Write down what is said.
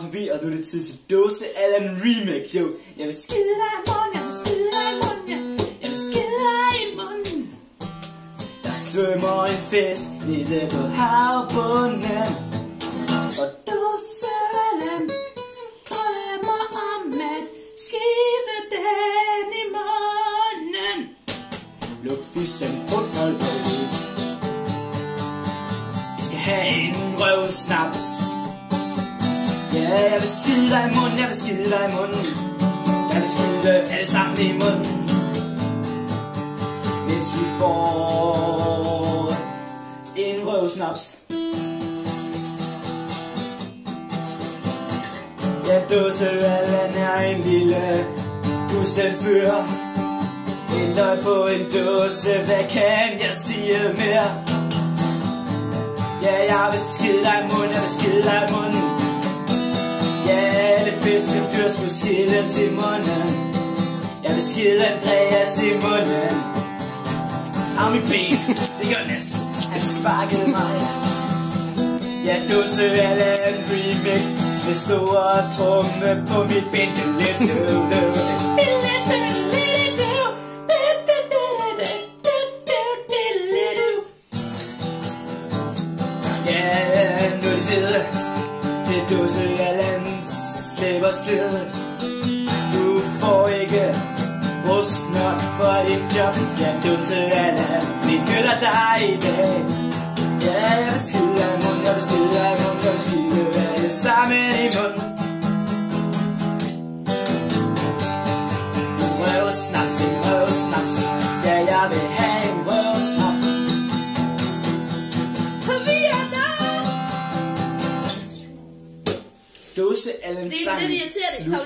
Forbi, og nu er det tid til Dåse Allan Remix, jo. Jeg vil skide dig i munden, jeg vil skide dig i munden, jeg vil skide dig i munden. Der svømmer en fisk nede på havbunden, og Dåse Allan drømmer om at skide den i munden. Luk fisken rundt og løb. Vi skal have en røvsnaps. Ja, jeg vil skide dig i munden, jeg vil skide dig i munden. Jeg vil skide alle sammen i munden. Hvis vi får en røvsnaps. Ja, Dåse Allan er en lille gusten fyr. En løg på en dåse, hvad kan jeg sige mere? Ja, jeg vil skide dig i munden, jeg vil skide dig i munden. Ja, alle fiskedyr skulle skides i munden. Jeg vil skide Andreas i munden. Af mit ben, det gør Næs, han sparkede mig. Ja, Dåse Allan Remix med store tromme på mit ben. Ja, nu er det tid til Dåse Allan slipper slid. Du får ikke rust nok for dit job. Ja, Dåse Allan, vi hylder dig i dag. Ja, jeg vil skide dig i munden, jeg vil skide dig i munden, jeg vil skide alle sammen i munden. Røvsnaps, en røvsnaps. Ja, jeg vil have en røvsnaps. Dåse Allan sang. Det er lidt irriterende.